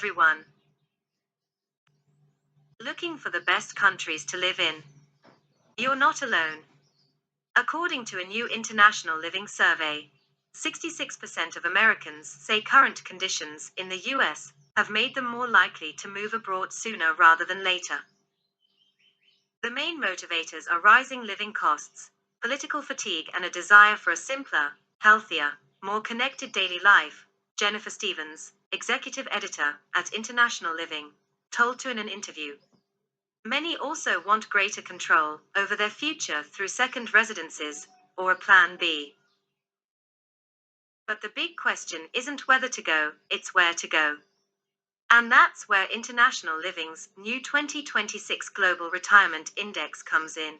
everyone. Looking for the best countries to live in? You're not alone. According to a new international living survey, 66% of Americans say current conditions in the US have made them more likely to move abroad sooner rather than later. The main motivators are rising living costs, political fatigue, and a desire for a simpler, healthier, more connected daily life, Jennifer Stevens, executive editor at International Living, told to in an interview. Many also want greater control over their future through second residences or a plan B. But the big question isn't whether to go, it's where to go. And that's where International Living's new 2026 Global Retirement Index comes in.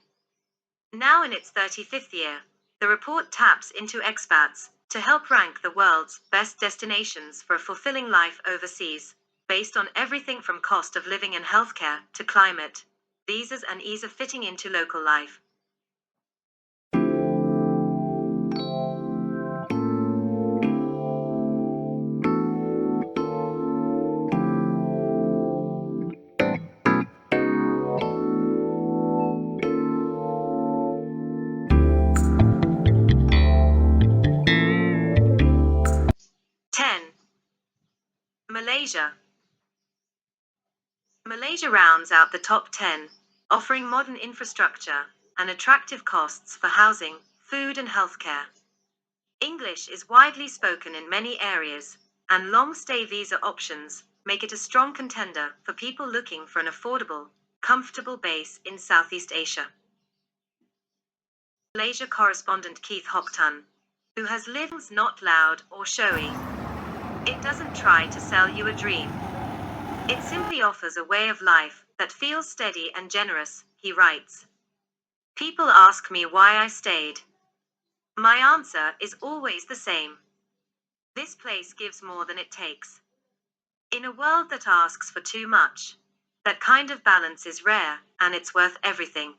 Now in its 35th year, the report taps into expats to help rank the world's best destinations for a fulfilling life overseas, based on everything from cost of living and healthcare to climate, visas, and ease of fitting into local life. Malaysia. Malaysia rounds out the top 10, offering modern infrastructure and attractive costs for housing, food, and healthcare. English is widely spoken in many areas, and long-stay visa options make it a strong contender for people looking for an affordable, comfortable base in Southeast Asia. Malaysia correspondent Keith Hockton, who has lived not loud or showy. It doesn't try to sell you a dream. It simply offers a way of life that feels steady and generous, he writes. People ask me why I stayed. My answer is always the same. This place gives more than it takes. In a world that asks for too much, that kind of balance is rare, and it's worth everything.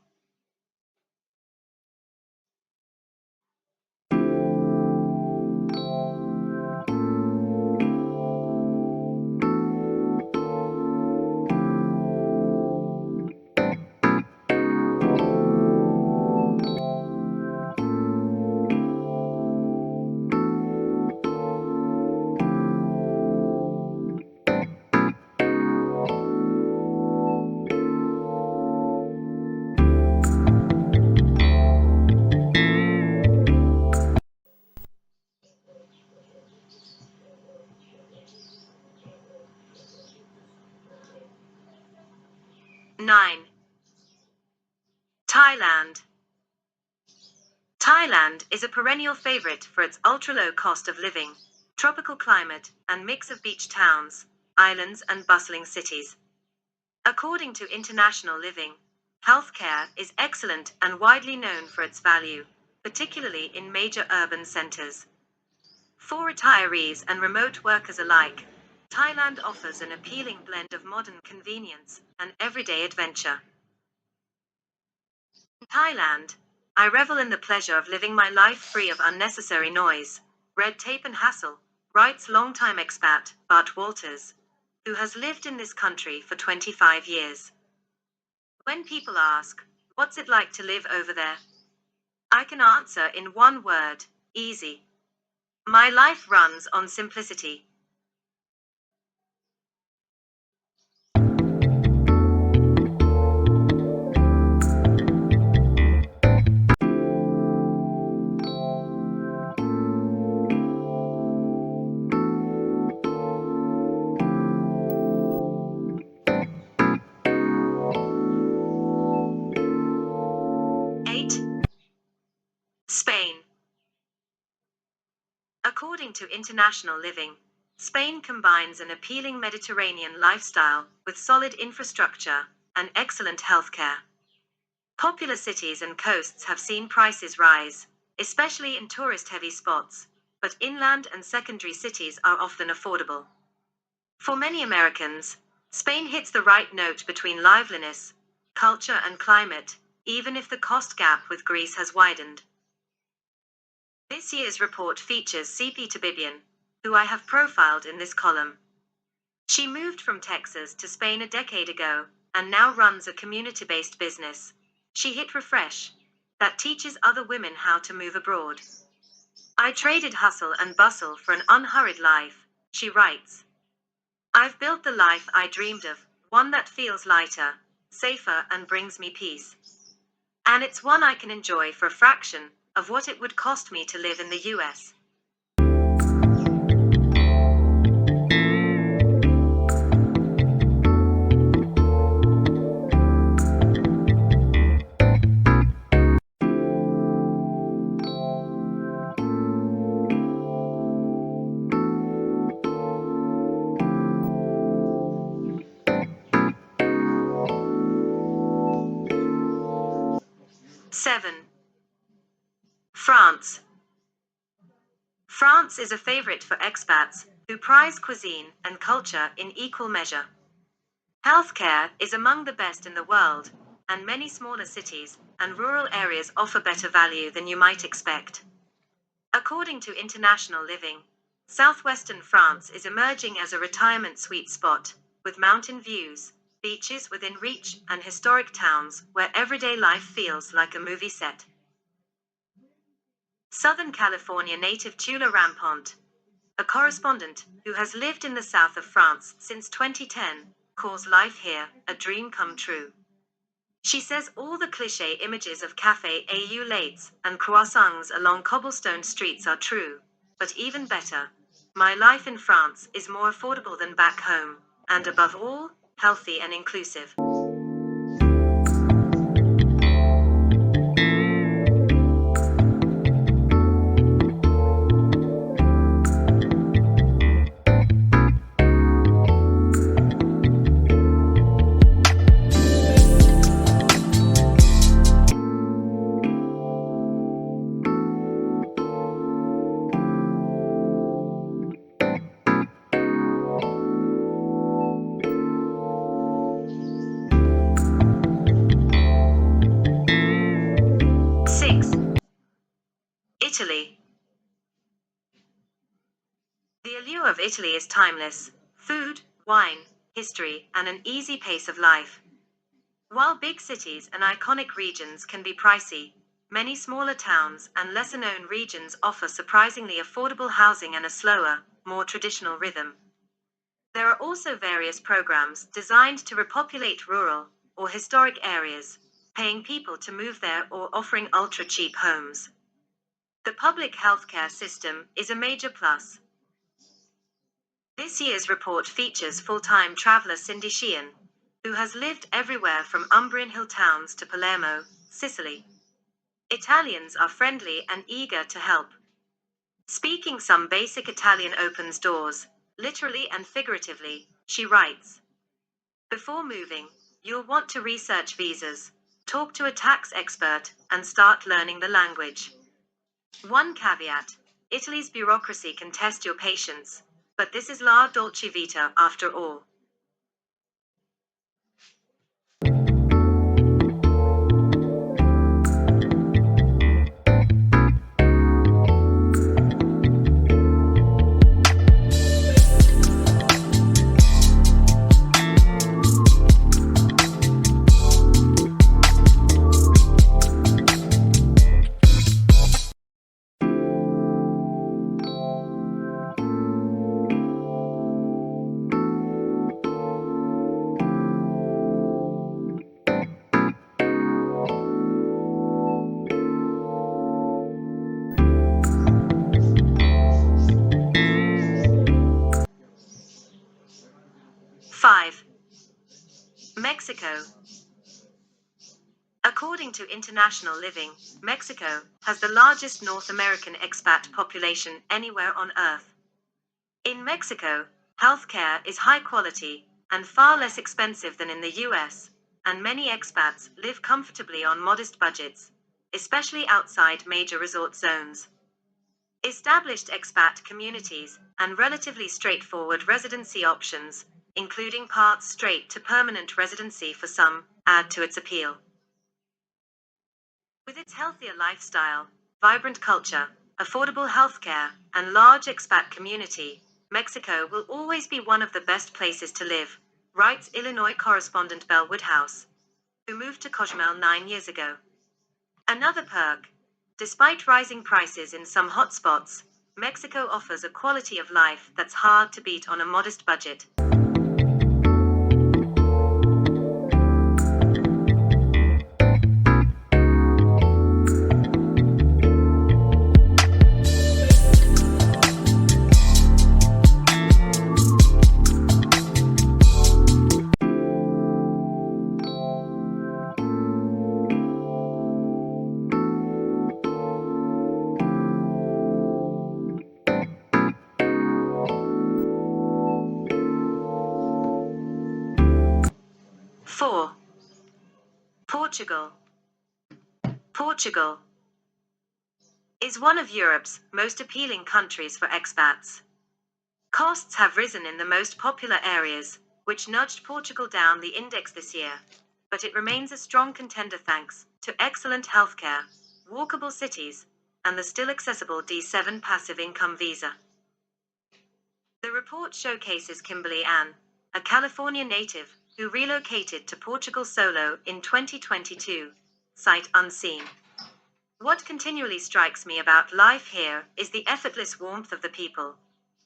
Nine. Thailand. Thailand is a perennial favorite for its ultra-low cost of living, tropical climate, and mix of beach towns, islands, and bustling cities. According to International Living, healthcare is excellent and widely known for its value, particularly in major urban centers. For retirees and remote workers alike, Thailand offers an appealing blend of modern convenience and everyday adventure. In Thailand, I revel in the pleasure of living my life free of unnecessary noise, red tape, and hassle, writes longtime expat Bart Walters, who has lived in this country for 25 years. When people ask, what's it like to live over there? I can answer in one word: easy. My life runs on simplicity. Spain. According to International Living, Spain combines an appealing Mediterranean lifestyle with solid infrastructure and excellent healthcare. Popular cities and coasts have seen prices rise, especially in tourist-heavy spots, but inland and secondary cities are often affordable. For many Americans, Spain hits the right note between liveliness, culture, and climate, even if the cost gap with Greece has widened. This year's report features CP Tabibian, who I have profiled in this column. She moved from Texas to Spain a decade ago and now runs a community-based business. She hit refresh that teaches other women how to move abroad. I traded hustle and bustle for an unhurried life, she writes. I've built the life I dreamed of, one that feels lighter, safer, and brings me peace. And it's one I can enjoy for a fraction of what it would cost me to live in the US. Seven. France. France is a favorite for expats who prize cuisine and culture in equal measure. Healthcare is among the best in the world, and many smaller cities and rural areas offer better value than you might expect. According to International Living, southwestern France is emerging as a retirement sweet spot, with mountain views, beaches within reach, and historic towns where everyday life feels like a movie set. Southern California native Tula Rampont, a correspondent who has lived in the south of France since 2010, calls life here a dream come true. She says all the cliché images of café au lates and croissants along cobblestone streets are true, but even better, my life in France is more affordable than back home, and above all, healthy and inclusive. Six. Italy. The allure of Italy is timeless: food, wine, history, and an easy pace of life. While big cities and iconic regions can be pricey, many smaller towns and lesser-known regions offer surprisingly affordable housing and a slower, more traditional rhythm. There are also various programs designed to repopulate rural or historic areas, paying people to move there or offering ultra-cheap homes. The public healthcare system is a major plus. This year's report features full-time traveler Cindy Sheehan, who has lived everywhere from Umbrian hill towns to Palermo, Sicily. Italians are friendly and eager to help. Speaking some basic Italian opens doors, literally and figuratively, she writes. Before moving, you'll want to research visas, talk to a tax expert, and start learning the language. One caveat: Italy's bureaucracy can test your patience, but this is la dolce vita after all. Five. Mexico. According to International Living, Mexico has the largest North American expat population anywhere on Earth. In Mexico, healthcare is high quality and far less expensive than in the US, and many expats live comfortably on modest budgets, especially outside major resort zones. Established expat communities and relatively straightforward residency options, including paths straight to permanent residency for some, add to its appeal. With its healthier lifestyle, vibrant culture, affordable healthcare, and large expat community, Mexico will always be one of the best places to live, writes Illinois correspondent Belle Woodhouse, who moved to Cozumel 9 years ago. Another perk: despite rising prices in some hotspots, Mexico offers a quality of life that's hard to beat on a modest budget. Four. Portugal. Portugal is one of Europe's most appealing countries for expats. Costs have risen in the most popular areas, which nudged Portugal down the index this year, but it remains a strong contender thanks to excellent healthcare, walkable cities, and the still accessible D7 passive income visa. The report showcases Kimberly Ann, a California native who relocated to Portugal solo in 2022, sight unseen. What continually strikes me about life here is the effortless warmth of the people,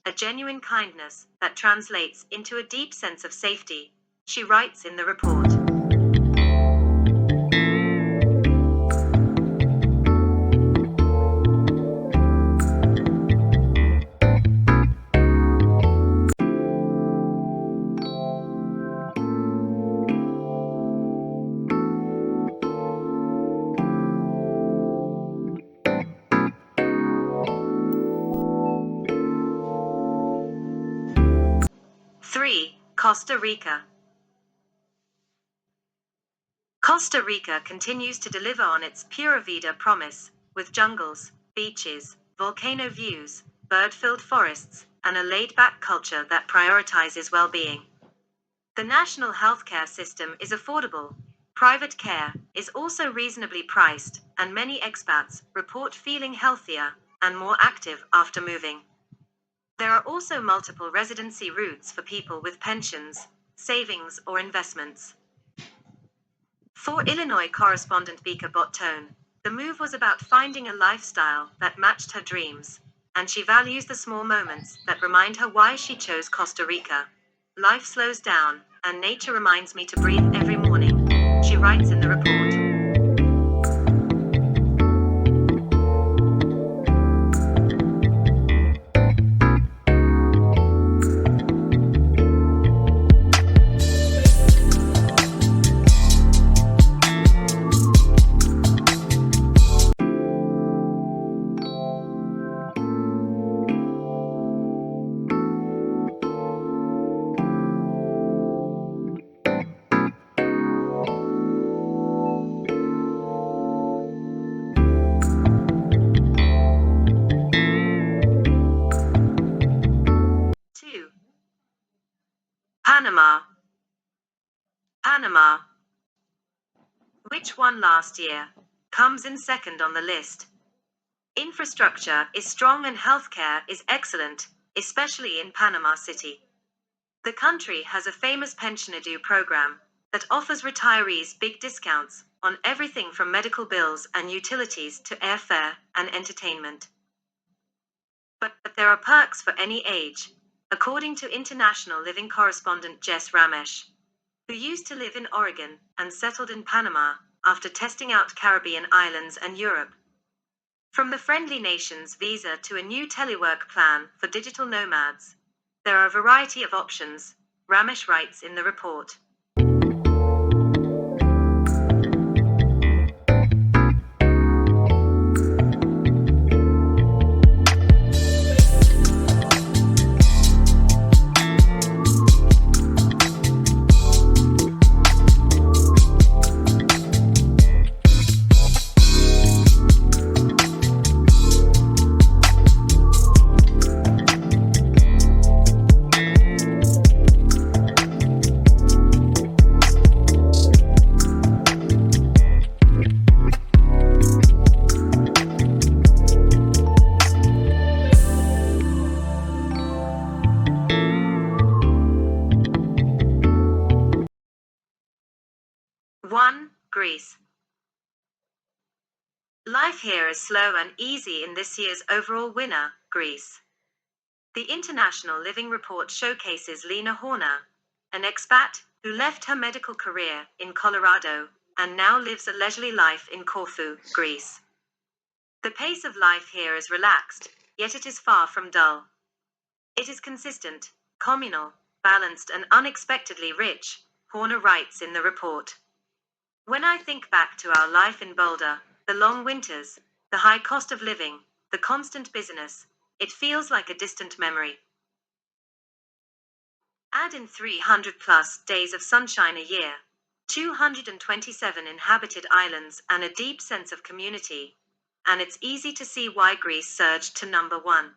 a genuine kindness that translates into a deep sense of safety, she writes in the report. Three. Costa Rica. Costa Rica continues to deliver on its Pura Vida promise, with jungles, beaches, volcano views, bird-filled forests, and a laid-back culture that prioritizes well-being. The national healthcare system is affordable, private care is also reasonably priced, and many expats report feeling healthier and more active after moving. There are also multiple residency routes for people with pensions, savings, or investments. For Illinois correspondent Bika Bottone, the move was about finding a lifestyle that matched her dreams, and she values the small moments that remind her why she chose Costa Rica. Life slows down, and nature reminds me to breathe every morning, she writes in the report. 2. Panama. Panama, which won last year, comes in second on the list. Infrastructure is strong and healthcare is excellent, especially in Panama City. The country has a famous pensioner due program that offers retirees big discounts on everything from medical bills and utilities to airfare and entertainment. But there are perks for any age, according to international living correspondent Jess Ramesh, who used to live in Oregon and settled in Panama after testing out Caribbean islands and Europe. From the Friendly Nations visa to a new telework plan for digital nomads, there are a variety of options, Ramesh writes in the report. Greece. Life here is slow and easy in this year's overall winner, Greece. The International Living Report showcases Lena Horner, an expat who left her medical career in Colorado and now lives a leisurely life in Corfu, Greece. The pace of life here is relaxed, yet it is far from dull. It is consistent, communal, balanced, and unexpectedly rich, Horner writes in the report. When I think back to our life in Boulder, the long winters, the high cost of living, the constant busyness, it feels like a distant memory. Add in 300 plus days of sunshine a year, 227 inhabited islands, and a deep sense of community, and it's easy to see why Greece surged to number one.